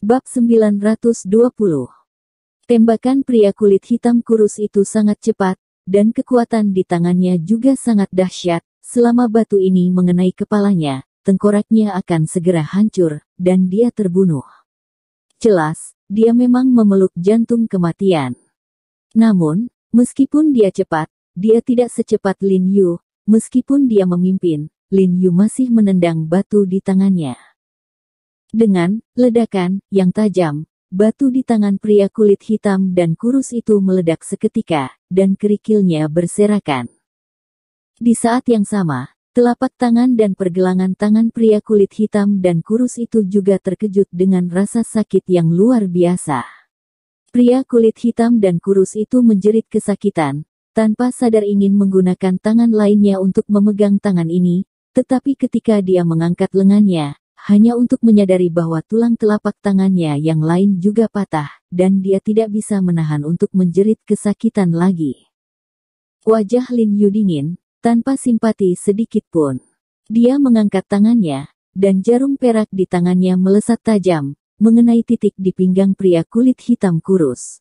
Bab 920. Tembakan pria kulit hitam kurus itu sangat cepat, dan kekuatan di tangannya juga sangat dahsyat. Selama batu ini mengenai kepalanya, tengkoraknya akan segera hancur, dan dia terbunuh. Jelas, dia memang memeluk jantung kematian. Namun, meskipun dia cepat, dia tidak secepat Lin Yu. Meskipun dia memimpin, Lin Yu masih menendang batu di tangannya. Dengan ledakan yang tajam, batu di tangan pria kulit hitam dan kurus itu meledak seketika, dan kerikilnya berserakan. Di saat yang sama, telapak tangan dan pergelangan tangan pria kulit hitam dan kurus itu juga terkejut dengan rasa sakit yang luar biasa. Pria kulit hitam dan kurus itu menjerit kesakitan, tanpa sadar ingin menggunakan tangan lainnya untuk memegang tangan ini, tetapi ketika dia mengangkat lengannya, hanya untuk menyadari bahwa tulang telapak tangannya yang lain juga patah, dan dia tidak bisa menahan untuk menjerit kesakitan lagi. Wajah Lin Yu dingin, tanpa simpati sedikit pun. Dia mengangkat tangannya, dan jarum perak di tangannya melesat tajam, mengenai titik di pinggang pria kulit hitam kurus.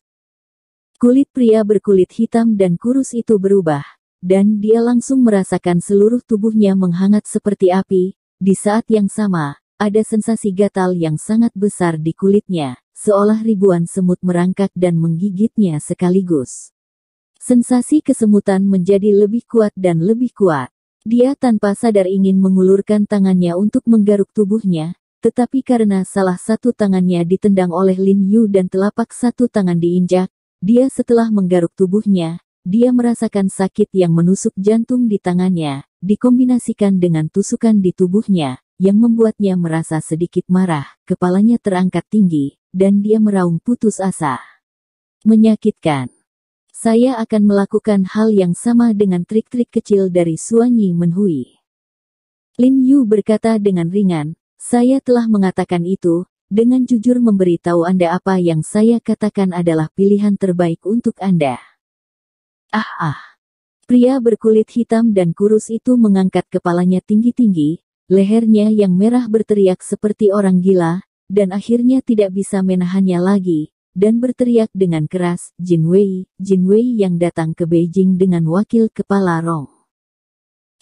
Kulit pria berkulit hitam dan kurus itu berubah, dan dia langsung merasakan seluruh tubuhnya menghangat seperti api. Di saat yang sama, ada sensasi gatal yang sangat besar di kulitnya, seolah ribuan semut merangkak dan menggigitnya sekaligus. Sensasi kesemutan menjadi lebih kuat dan lebih kuat. Dia tanpa sadar ingin mengulurkan tangannya untuk menggaruk tubuhnya, tetapi karena salah satu tangannya ditendang oleh Lin Yu dan telapak satu tangan diinjak, dia setelah menggaruk tubuhnya, dia merasakan sakit yang menusuk jantung di tangannya, dikombinasikan dengan tusukan di tubuhnya, yang membuatnya merasa sedikit marah, kepalanya terangkat tinggi, dan dia meraung putus asa. Menyakitkan. Saya akan melakukan hal yang sama dengan trik-trik kecil dari Suanyi Menhui. Lin Yu berkata dengan ringan, saya telah mengatakan itu, dengan jujur memberitahu Anda apa yang saya katakan adalah pilihan terbaik untuk Anda. Pria berkulit hitam dan kurus itu mengangkat kepalanya tinggi-tinggi, lehernya yang merah berteriak seperti orang gila, dan akhirnya tidak bisa menahannya lagi, dan berteriak dengan keras, Jin Wei yang datang ke Beijing dengan wakil kepala Rong.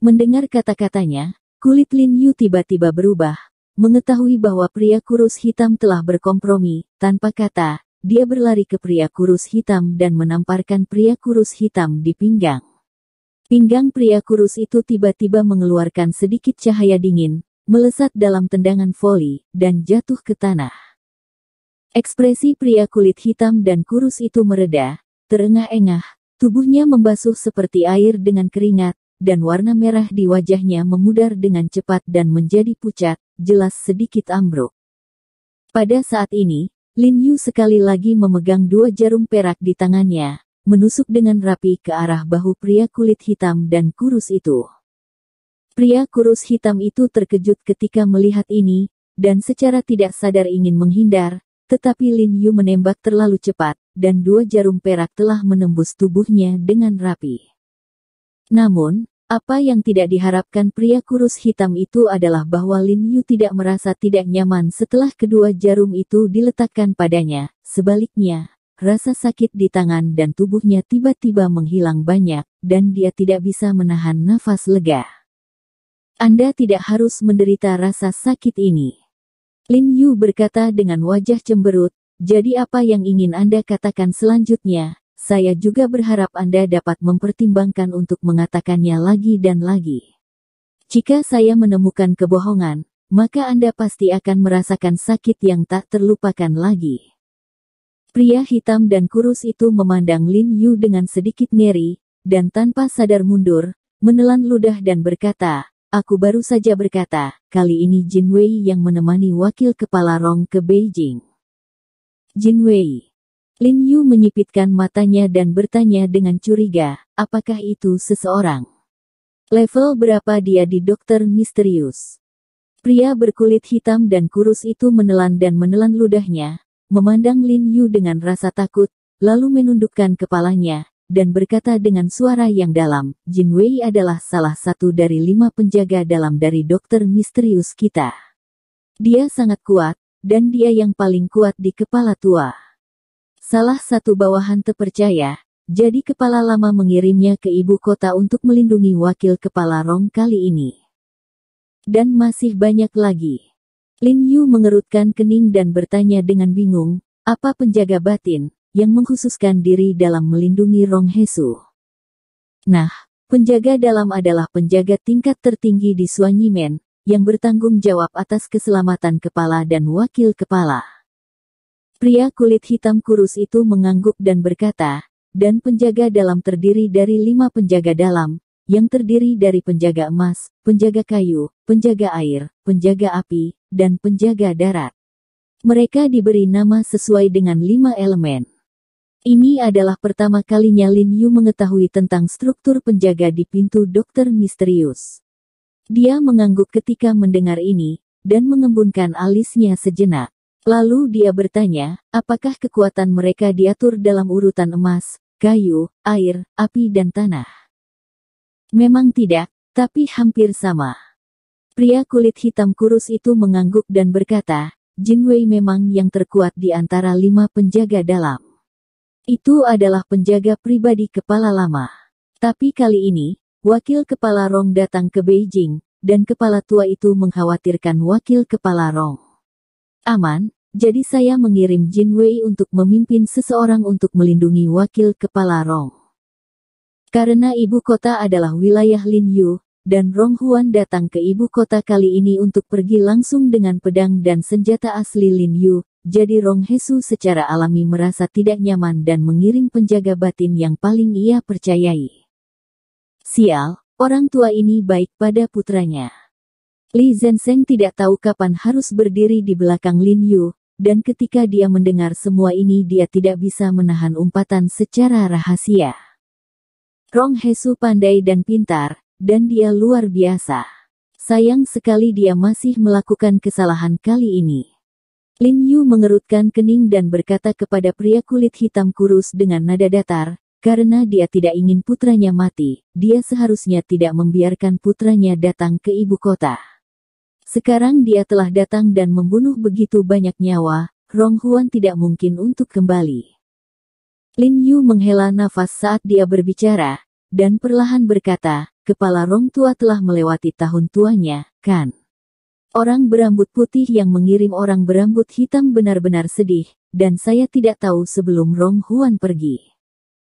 Mendengar kata-katanya, kulit Lin Yu tiba-tiba berubah, mengetahui bahwa pria kurus hitam telah berkompromi, tanpa kata, dia berlari ke pria kurus hitam dan menamparkan pria kurus hitam di pinggang. Pinggang pria kurus itu tiba-tiba mengeluarkan sedikit cahaya dingin, melesat dalam tendangan voli, dan jatuh ke tanah. Ekspresi pria kulit hitam dan kurus itu mereda, terengah-engah, tubuhnya membasuh seperti air dengan keringat, dan warna merah di wajahnya memudar dengan cepat dan menjadi pucat, jelas sedikit ambruk. Pada saat ini, Lin Yu sekali lagi memegang dua jarum perak di tangannya, menusuk dengan rapi ke arah bahu pria kulit hitam dan kurus itu. Pria kurus hitam itu terkejut ketika melihat ini, dan secara tidak sadar ingin menghindar, tetapi Lin Yu menembak terlalu cepat, dan dua jarum perak telah menembus tubuhnya dengan rapi. Namun, apa yang tidak diharapkan pria kurus hitam itu adalah bahwa Lin Yu tidak merasa tidak nyaman setelah kedua jarum itu diletakkan padanya. Sebaliknya, rasa sakit di tangan dan tubuhnya tiba-tiba menghilang banyak, dan dia tidak bisa menahan nafas lega. Anda tidak harus menderita rasa sakit ini. Lin Yu berkata dengan wajah cemberut, jadi apa yang ingin Anda katakan selanjutnya? Saya juga berharap Anda dapat mempertimbangkan untuk mengatakannya lagi dan lagi. Jika saya menemukan kebohongan, maka Anda pasti akan merasakan sakit yang tak terlupakan lagi. Pria hitam dan kurus itu memandang Lin Yu dengan sedikit ngeri, dan tanpa sadar mundur, menelan ludah dan berkata, aku baru saja berkata, kali ini Jin Wei yang menemani wakil kepala Rong ke Beijing. Jin Wei. Lin Yu menyipitkan matanya dan bertanya dengan curiga, apakah itu seseorang? Level berapa dia di dokter misterius? Pria berkulit hitam dan kurus itu menelan ludahnya, memandang Lin Yu dengan rasa takut, lalu menundukkan kepalanya, dan berkata dengan suara yang dalam, Jin Wei adalah salah satu dari 5 penjaga dalam dari dokter misterius kita. Dia sangat kuat, dan dia yang paling kuat di kepala tua. Salah satu bawahan terpercaya, jadi kepala lama mengirimnya ke ibu kota untuk melindungi wakil kepala Rong kali ini. Dan masih banyak lagi. Lin Yu mengerutkan kening dan bertanya dengan bingung, apa penjaga batin, yang mengkhususkan diri dalam melindungi Rong Hesu? Nah, penjaga dalam adalah penjaga tingkat tertinggi di Suanyimen, yang bertanggung jawab atas keselamatan kepala dan wakil kepala. Pria kulit hitam kurus itu mengangguk dan berkata, dan penjaga dalam terdiri dari 5 penjaga dalam, yang terdiri dari penjaga emas, penjaga kayu, penjaga air, penjaga api, dan penjaga darat. Mereka diberi nama sesuai dengan 5 elemen. Ini adalah pertama kalinya Lin Yu mengetahui tentang struktur penjaga di pintu dokter misterius. Dia mengangguk ketika mendengar ini, dan mengembunkan alisnya sejenak. Lalu dia bertanya, apakah kekuatan mereka diatur dalam urutan emas, kayu, air, api dan tanah? Memang tidak, tapi hampir sama. Pria kulit hitam kurus itu mengangguk dan berkata, Jin Wei memang yang terkuat di antara 5 penjaga dalam. Itu adalah penjaga pribadi kepala lama. Tapi kali ini, wakil kepala Rong datang ke Beijing, dan kepala tua itu mengkhawatirkan wakil kepala Rong. Aman, jadi saya mengirim Jin Wei untuk memimpin seseorang untuk melindungi wakil kepala Rong. Karena ibu kota adalah wilayah Lin Yu, dan Rong Huan datang ke ibu kota kali ini untuk pergi langsung dengan pedang dan senjata asli Lin Yu, jadi Rong Hesu secara alami merasa tidak nyaman dan mengirim penjaga batin yang paling ia percayai. Sial, orang tua ini baik pada putranya. Li Zhensheng tidak tahu kapan harus berdiri di belakang Lin Yu, dan ketika dia mendengar semua ini dia tidak bisa menahan umpatan secara rahasia. Rong Hesu pandai dan pintar, dan dia luar biasa. Sayang sekali dia masih melakukan kesalahan kali ini. Lin Yu mengerutkan kening dan berkata kepada pria kulit hitam kurus dengan nada datar, karena dia tidak ingin putranya mati, dia seharusnya tidak membiarkan putranya datang ke ibu kota. Sekarang dia telah datang dan membunuh begitu banyak nyawa, Rong Huan tidak mungkin untuk kembali. Lin Yu menghela nafas saat dia berbicara, dan perlahan berkata, kepala Rong tua telah melewati tahun tuanya, kan? Orang berambut putih yang mengirim orang berambut hitam benar-benar sedih, dan saya tidak tahu sebelum Rong Huan pergi.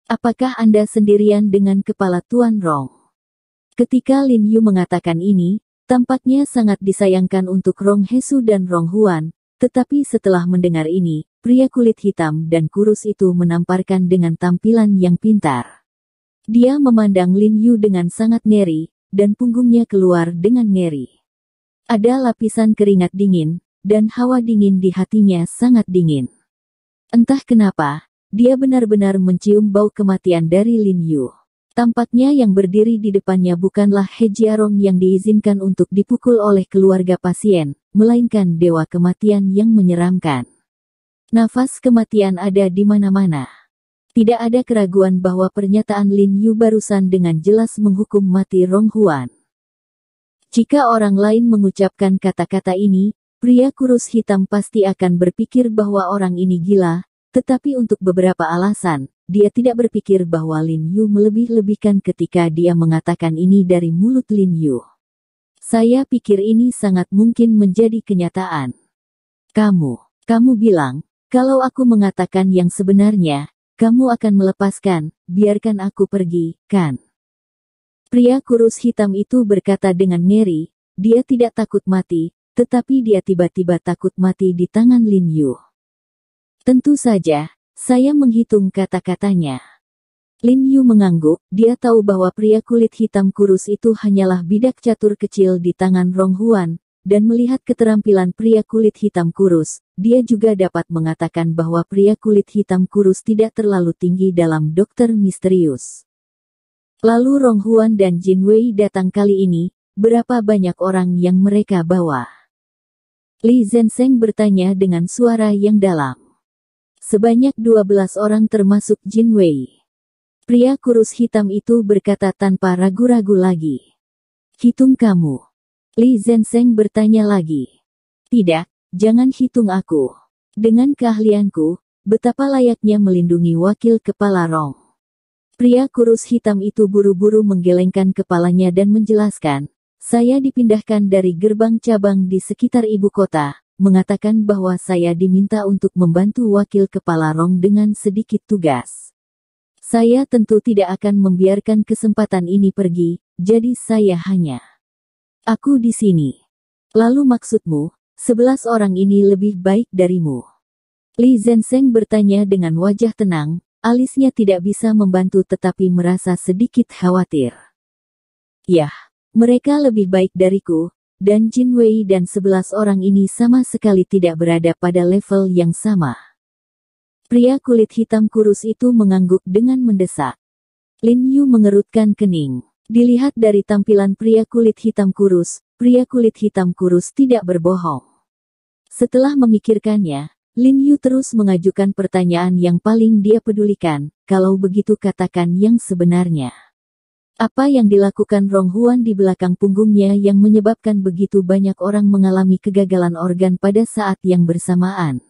Apakah Anda sendirian dengan kepala Tuan Rong? Ketika Lin Yu mengatakan ini, tampaknya sangat disayangkan untuk Rong Hesu dan Rong Huan, tetapi setelah mendengar ini, pria kulit hitam dan kurus itu menamparkan dengan tampilan yang pintar. Dia memandang Lin Yu dengan sangat ngeri, dan punggungnya keluar dengan ngeri. Ada lapisan keringat dingin, dan hawa dingin di hatinya sangat dingin. Entah kenapa, dia benar-benar mencium bau kematian dari Lin Yu. Tampaknya yang berdiri di depannya bukanlah He Jiarong yang diizinkan untuk dipukul oleh keluarga pasien, melainkan dewa kematian yang menyeramkan. Nafas kematian ada di mana-mana. Tidak ada keraguan bahwa pernyataan Lin Yu barusan dengan jelas menghukum mati Rong Huan. Jika orang lain mengucapkan kata-kata ini, pria kurus hitam pasti akan berpikir bahwa orang ini gila, tetapi untuk beberapa alasan, dia tidak berpikir bahwa Lin Yu melebih-lebihkan ketika dia mengatakan ini dari mulut Lin Yu. Saya pikir ini sangat mungkin menjadi kenyataan. Kamu bilang, kalau aku mengatakan yang sebenarnya, kamu akan melepaskan, biarkan aku pergi, kan? Pria kurus hitam itu berkata dengan ngeri, dia tidak takut mati, tetapi dia tiba-tiba takut mati di tangan Lin Yu. Tentu saja, saya menghitung kata-katanya. Lin Yu mengangguk, dia tahu bahwa pria kulit hitam kurus itu hanyalah bidak catur kecil di tangan Rong Huan, dan melihat keterampilan pria kulit hitam kurus, dia juga dapat mengatakan bahwa pria kulit hitam kurus tidak terlalu tinggi dalam dokter misterius. Lalu Rong Huan dan Jin Wei datang kali ini, berapa banyak orang yang mereka bawa? Li Zhensheng bertanya dengan suara yang dalam. Sebanyak 12 orang termasuk Jin Wei. Pria kurus hitam itu berkata tanpa ragu-ragu lagi. Hitung kamu. Li Zhensheng bertanya lagi. Tidak, jangan hitung aku. Dengan keahlianku, betapa layaknya melindungi wakil kepala Rong. Pria kurus hitam itu buru-buru menggelengkan kepalanya dan menjelaskan, saya dipindahkan dari gerbang cabang di sekitar ibu kota, mengatakan bahwa saya diminta untuk membantu wakil kepala Rong dengan sedikit tugas. Saya tentu tidak akan membiarkan kesempatan ini pergi, jadi saya hanya. Aku di sini. Lalu maksudmu, 11 orang ini lebih baik darimu? Li Zhensheng bertanya dengan wajah tenang, alisnya tidak bisa membantu tetapi merasa sedikit khawatir. Yah, mereka lebih baik dariku, dan Jin Wei dan 11 orang ini sama sekali tidak berada pada level yang sama. Pria kulit hitam kurus itu mengangguk dengan mendesak. Lin Yu mengerutkan kening. Dilihat dari tampilan pria kulit hitam kurus tidak berbohong. Setelah memikirkannya, Lin Yu terus mengajukan pertanyaan yang paling dia pedulikan, kalau begitu katakan yang sebenarnya. Apa yang dilakukan Rong Huan di belakang punggungnya yang menyebabkan begitu banyak orang mengalami kegagalan organ pada saat yang bersamaan?